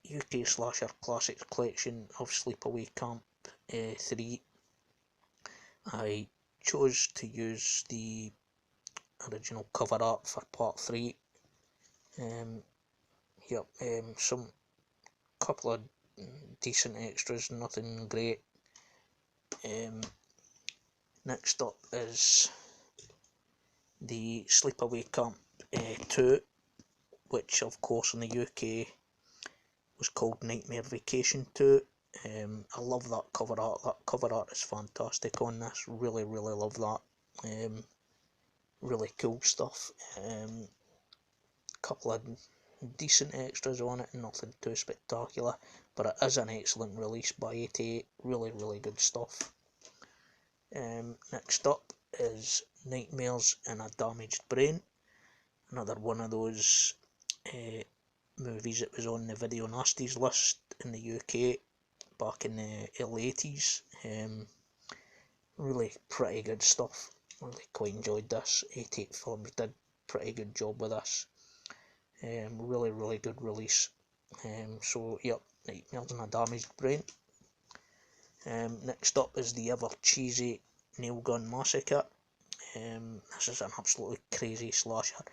UK Slasher Classics collection of Sleepaway Camp 3. I chose to use the original cover art for part 3. Some couple of decent extras, nothing great. Next up is the Sleepaway Camp 2, which of course in the UK was called Nightmare Vacation 2. I love that cover art. That cover art is fantastic on this. Really love that. Really cool stuff. Couple of decent extras on it, nothing too spectacular, but it is an excellent release by 88. Really good stuff. Next up is Nightmares in a Damaged Brain. Another one of those movies that was on the Video Nasties list in the UK back in the early 80s. Really pretty good stuff. Really quite enjoyed this. 88 Films did a pretty good job with this. Really good release. So yep, Nightmares in a Damaged Brain. Next up is the ever cheesy Nail Gun Massacre. This is an absolutely crazy slasher.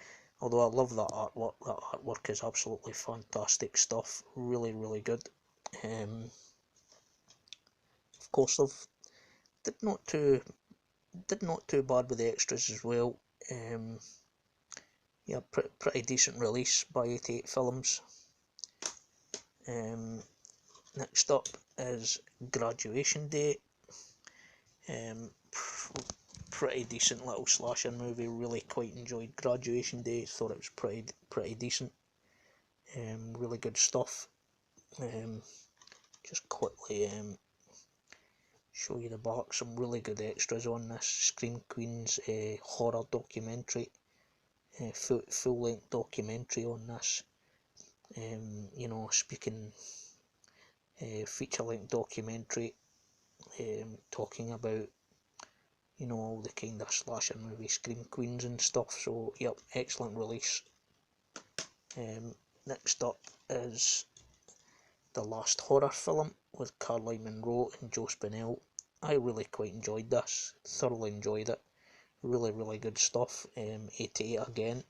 Although I love that artwork. That artwork is absolutely fantastic stuff. Really good. Of course, did not too bad with the extras as well. Yeah, pretty decent release by 88 Films. Next up is Graduation Day. Pretty decent little slasher movie. Really quite enjoyed Graduation Day. Thought it was pretty decent. Really good stuff. Just quickly show you the back. Some really good extras on this. Scream Queen's horror documentary, full length documentary on this. You know, speaking feature length documentary, talking about, you know, all the kind of slasher movie Scream Queens and stuff. So yep, excellent release. Next up is The Last Horror Film with Caroline Munro and Joe Spinell. I really quite enjoyed this, thoroughly enjoyed it. Really good stuff. 88 again.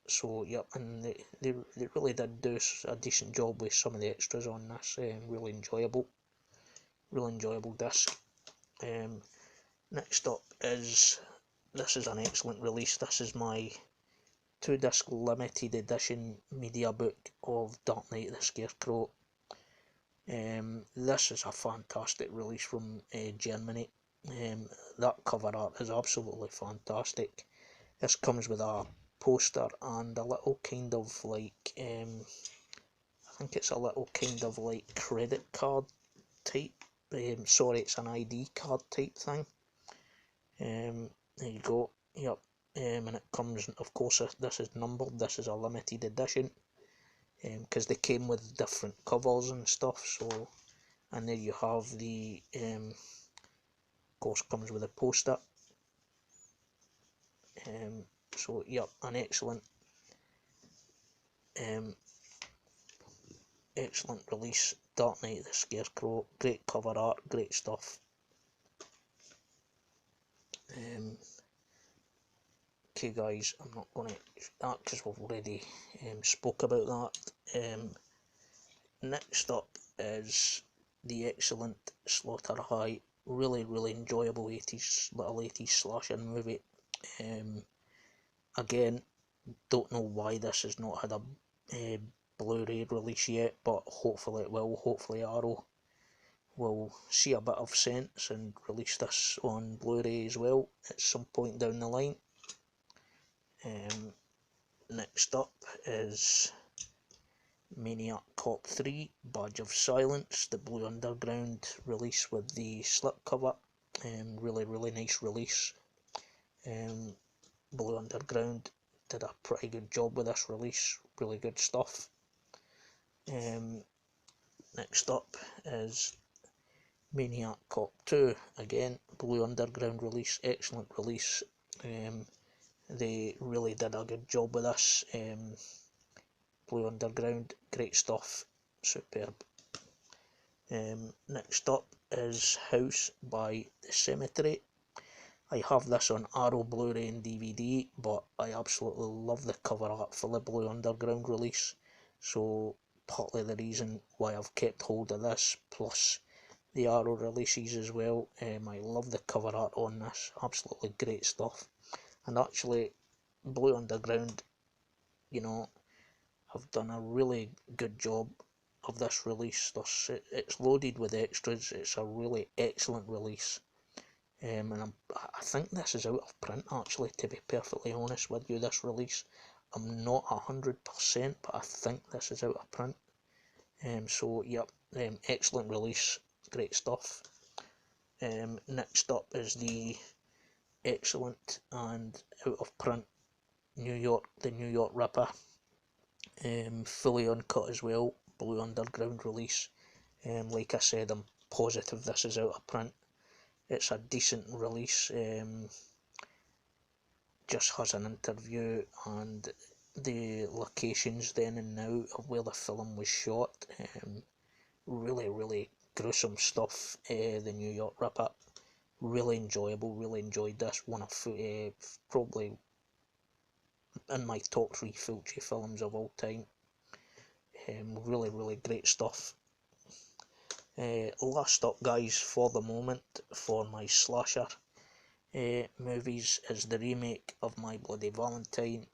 So yep, and they really did do a decent job with some of the extras on this. Really enjoyable disc. Next up is, this is an excellent release. This is my 2-disc limited edition media book of Dark Knight the Scarecrow. This is a fantastic release from Germany. That cover art is absolutely fantastic. This comes with a poster and a little kind of like, I think it's a little kind of like credit card type, sorry, it's an ID card type thing. There you go, yep. And it comes, of course, this is numbered, this is a limited edition, because they came with different covers and stuff. So, and there you have the, of course, comes with a poster. So yep, an excellent release. Dark Knight the Scarecrow, great cover art, great stuff. Okay guys, I'm not going to that because we've already spoke about that. Next up is the excellent Slaughter High. Really enjoyable 80s slasher movie. Again, don't know why this has not had a Blu-ray release yet, but hopefully it will. Hopefully Arrow will see a bit of sense and release this on Blu-ray as well at some point down the line. Next up is Maniac Cop 3 Badge of Silence, the Blue Underground release with the slipcover. Really nice release. Blue Underground did a pretty good job with this release, really good stuff. Next up is Maniac Cop 2, again, Blue Underground release, excellent release. They really did a good job with this. Blue Underground, great stuff, superb. Next up is House by The Cemetery. I have this on Arrow Blu-ray and DVD, but I absolutely love the cover art for the Blue Underground release, so partly the reason why I've kept hold of this, plus the Arrow releases as well. I love the cover art on this, absolutely great stuff. And actually, Blue Underground, you know, have done a really good job of this release. It's loaded with extras, it's a really excellent release. And I think this is out of print actually, to be perfectly honest with you, this release. I'm not 100%, but I think this is out of print. So yep, excellent release, great stuff. Next up is the excellent and out of print the New York Ripper, fully uncut as well, Blue Underground release. Like I said, I'm positive this is out of print. It's a decent release, just has an interview and the locations then and now of where the film was shot. Really gruesome stuff. The New York Ripper, really enjoyable, really enjoyed this. One of probably in my top 3 Fulci films of all time. Really great stuff. Last up guys, for the moment, for my slasher movies, is the remake of My Bloody Valentine.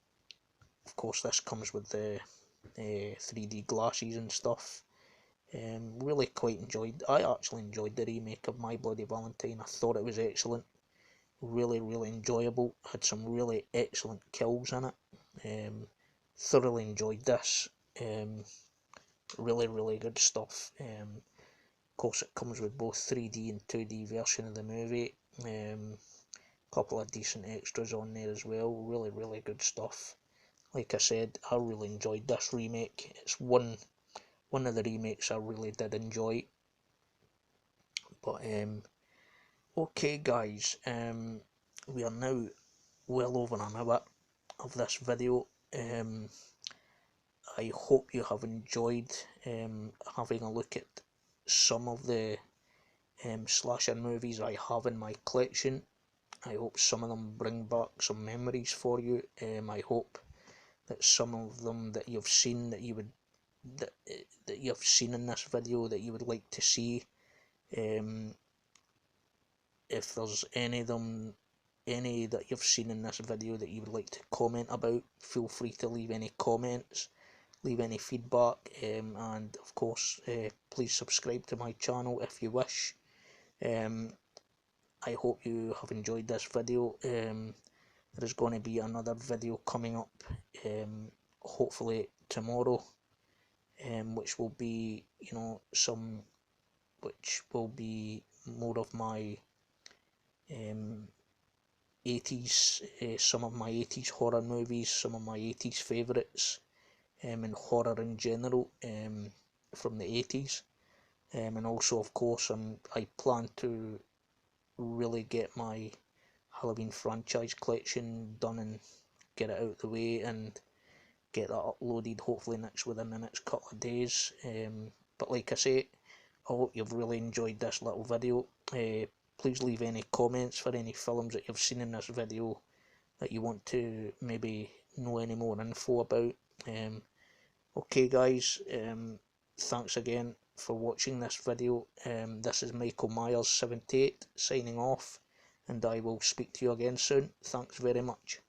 Of course this comes with the 3D glasses and stuff. Really quite enjoyed, I actually enjoyed the remake of My Bloody Valentine. I thought it was excellent, really enjoyable, had some really excellent kills in it. Thoroughly enjoyed this. Really good stuff. course, it comes with both 3D and 2D version of the movie. Couple of decent extras on there as well. Really, really good stuff. Like I said, I really enjoyed this remake. It's one of the remakes I really did enjoy. But okay, guys, we are now well over an hour of this video. I hope you have enjoyed having a look at some of the slasher movies I have in my collection. I hope some of them bring back some memories for you. I hope that some of them that you've seen that you've seen in this video that you would like to see. If there's any that you've seen in this video that you would like to comment about, feel free to leave any comments, leave any feedback, and of course please subscribe to my channel if you wish. I hope you have enjoyed this video. There is going to be another video coming up, hopefully tomorrow, which will be, which will be more of my 80s, some of my 80s horror movies, some of my 80s favourites, and horror in general, from the 80s, and also of course I plan to really get my Halloween franchise collection done and get it out of the way and get that uploaded hopefully within the next couple of days. But like I say, I hope you've really enjoyed this little video. Please leave any comments for any films that you've seen in this video that you want to maybe know any more info about. Okay guys, thanks again for watching this video. This is Michael Myers 78 signing off, and I will speak to you again soon. Thanks very much.